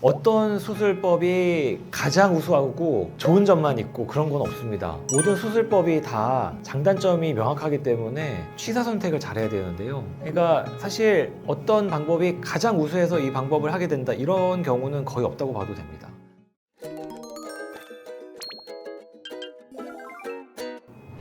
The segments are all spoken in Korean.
어떤 수술법이 가장 우수하고 좋은 점만 있고 그런 건 없습니다. 모든 수술법이 다 장단점이 명확하기 때문에 취사 선택을 잘해야 되는데요. 그러니까 사실 어떤 방법이 가장 우수해서 이 방법을 하게 된다 이런 경우는 거의 없다고 봐도 됩니다.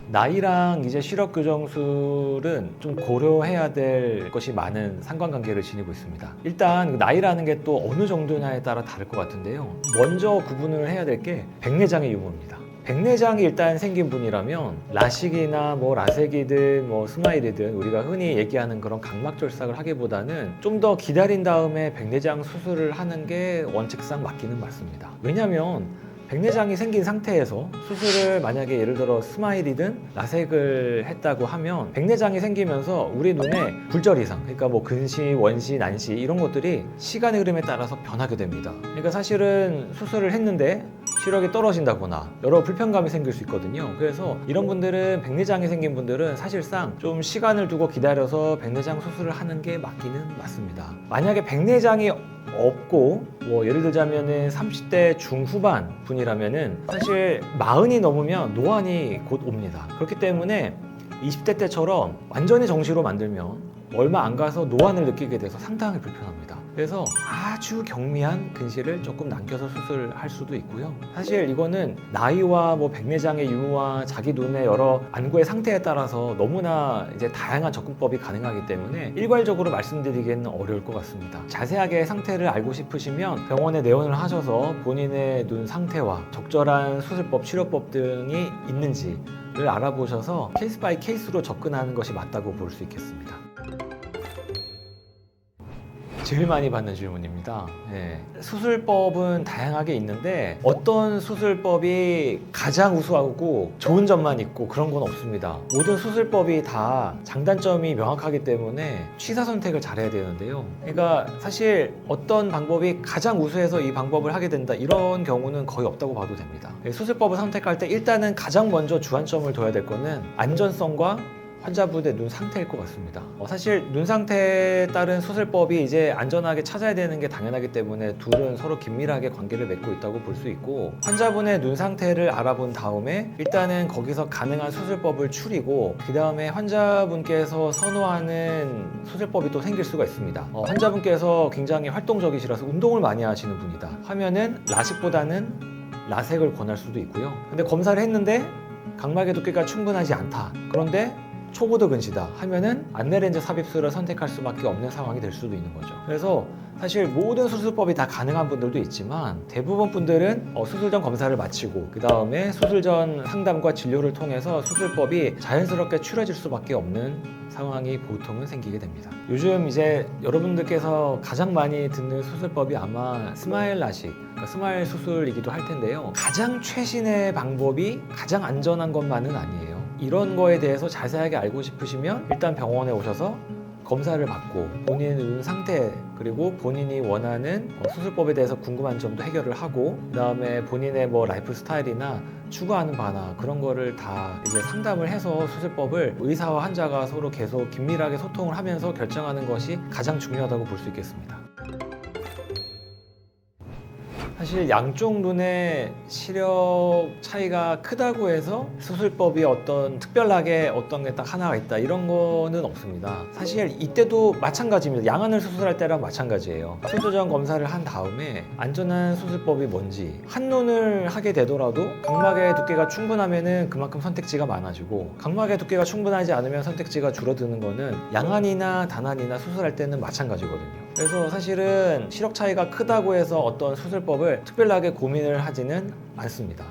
나이랑 이제 시력 교정술은 좀 고려해야 될 것이 많은 상관관계를 지니고 있습니다. 일단 나이라는 게 또 어느 정도냐에 따라 다를 것 같은데요. 먼저 구분을 해야 될 게 백내장의 유무입니다. 백내장이 일단 생긴 분이라면 라식이나 라섹이든 스마일이든 우리가 흔히 얘기하는 그런 각막절삭을 하기보다는 좀 더 기다린 다음에 백내장 수술을 하는 게 원칙상 맞기는 맞습니다. 왜냐하면 백내장이 생긴 상태에서 수술을 만약에 예를 들어 스마일이든 라섹을 했다고 하면 백내장이 생기면서 우리 눈에 굴절 이상, 그러니까 근시, 원시, 난시 이런 것들이 시간의 흐름에 따라서 변하게 됩니다. 그러니까 사실은 수술을 했는데 시력이 떨어진다거나 여러 불편감이 생길 수 있거든요. 그래서 이런 분들은 백내장이 생긴 분들은 사실상 좀 시간을 두고 기다려서 백내장 수술을 하는 게 맞기는 맞습니다. 만약에 백내장이 없고 예를 들자면은 30대 중후반 분이라면은 사실 40이 넘으면 노안이 곧 옵니다. 그렇기 때문에 20대 때처럼 완전히 정시로 만들면 얼마 안 가서 노안을 느끼게 돼서 상당히 불편합니다. 그래서 아주 경미한 근시를 조금 남겨서 수술할 수도 있고요. 사실 이거는 나이와 백내장의 유무와 자기 눈의 여러 안구의 상태에 따라서 너무나 이제 다양한 접근법이 가능하기 때문에 일괄적으로 말씀드리기에는 어려울 것 같습니다. 자세하게 상태를 알고 싶으시면 병원에 내원을 하셔서 본인의 눈 상태와 적절한 수술법, 치료법 등이 있는지를 알아보셔서 케이스 바이 케이스로 접근하는 것이 맞다고 볼 수 있겠습니다. 제일 많이 받는 질문입니다. 수술법은 다양하게 있는데 어떤 수술법이 가장 우수하고 좋은 점만 있고 그런 건 없습니다. 모든 수술법이 다 장단점이 명확하기 때문에 취사 선택을 잘해야 되는데요. 그러니까 사실 어떤 방법이 가장 우수해서 이 방법을 하게 된다 이런 경우는 거의 없다고 봐도 됩니다. 수술법을 선택할 때 일단은 가장 먼저 주안점을 둬야 될 거는 안전성과 환자분의 눈 상태일 것 같습니다. 사실 눈 상태에 따른 수술법이 이제 안전하게 찾아야 되는 게 당연하기 때문에 둘은 서로 긴밀하게 관계를 맺고 있다고 볼 수 있고, 환자분의 눈 상태를 알아본 다음에 일단은 거기서 가능한 수술법을 추리고 그 다음에 환자분께서 선호하는 수술법이 또 생길 수가 있습니다. 환자분께서 굉장히 활동적이시라서 운동을 많이 하시는 분이다 하면은 라식보다는 라섹을 권할 수도 있고요. 근데 검사를 했는데 각막의 두께가 충분하지 않다, 그런데 초고도 근시다 하면은 안내렌즈 삽입술을 선택할 수밖에 없는 상황이 될 수도 있는 거죠. 그래서 사실 모든 수술법이 다 가능한 분들도 있지만 대부분 분들은 수술 전 검사를 마치고 그 다음에 수술 전 상담과 진료를 통해서 수술법이 자연스럽게 추려질 수밖에 없는 상황이 보통은 생기게 됩니다. 요즘 이제 여러분들께서 가장 많이 듣는 수술법이 아마 스마일 라식, 스마일 수술이기도 할 텐데요. 가장 최신의 방법이 가장 안전한 것만은 아니에요. 이런 거에 대해서 자세하게 알고 싶으시면 일단 병원에 오셔서 검사를 받고 본인의 눈 상태 그리고 본인이 원하는 수술법에 대해서 궁금한 점도 해결을 하고 그 다음에 본인의 라이프 스타일이나 추구하는 바나 그런 거를 다 이제 상담을 해서 수술법을 의사와 환자가 서로 계속 긴밀하게 소통을 하면서 결정하는 것이 가장 중요하다고 볼 수 있겠습니다. 사실 양쪽 눈의 시력 차이가 크다고 해서 수술법이 특별하게 어떤 게 딱 하나가 있다 이런 거는 없습니다. 사실 이때도 마찬가지입니다. 양안을 수술할 때랑 마찬가지예요. 수술 전 검사를 한 다음에 안전한 수술법이 뭔지, 한눈을 하게 되더라도 각막의 두께가 충분하면은 그만큼 선택지가 많아지고 각막의 두께가 충분하지 않으면 선택지가 줄어드는 거는 양안이나 단안이나 수술할 때는 마찬가지거든요. 그래서 사실은 시력 차이가 크다고 해서 어떤 수술법을 특별하게 고민을 하지는 않습니다.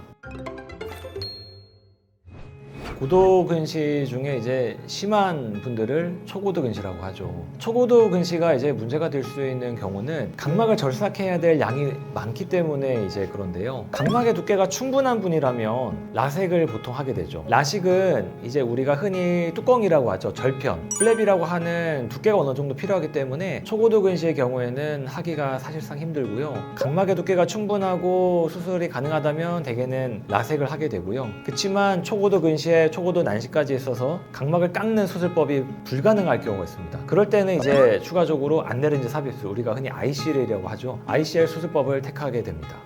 고도 근시 중에 이제 심한 분들을 초고도 근시라고 하죠. 초고도 근시가 이제 문제가 될 수 있는 경우는 각막을 절삭해야 될 양이 많기 때문에 이제 그런데요. 각막의 두께가 충분한 분이라면 라섹을 보통 하게 되죠. 라식은 이제 우리가 흔히 뚜껑이라고 하죠. 절편, 플랩이라고 하는 두께가 어느 정도 필요하기 때문에 초고도 근시의 경우에는 하기가 사실상 힘들고요. 각막의 두께가 충분하고 수술이 가능하다면 대개는 라섹을 하게 되고요. 그렇지만 초고도 근시에 중에 초고도 난시까지 있어서 각막을 깎는 수술법이 불가능할 경우가 있습니다. 그럴 때는 이제 추가적으로 안내렌즈 삽입술, 우리가 흔히 ICL이라고 하죠. ICL 수술법을 택하게 됩니다.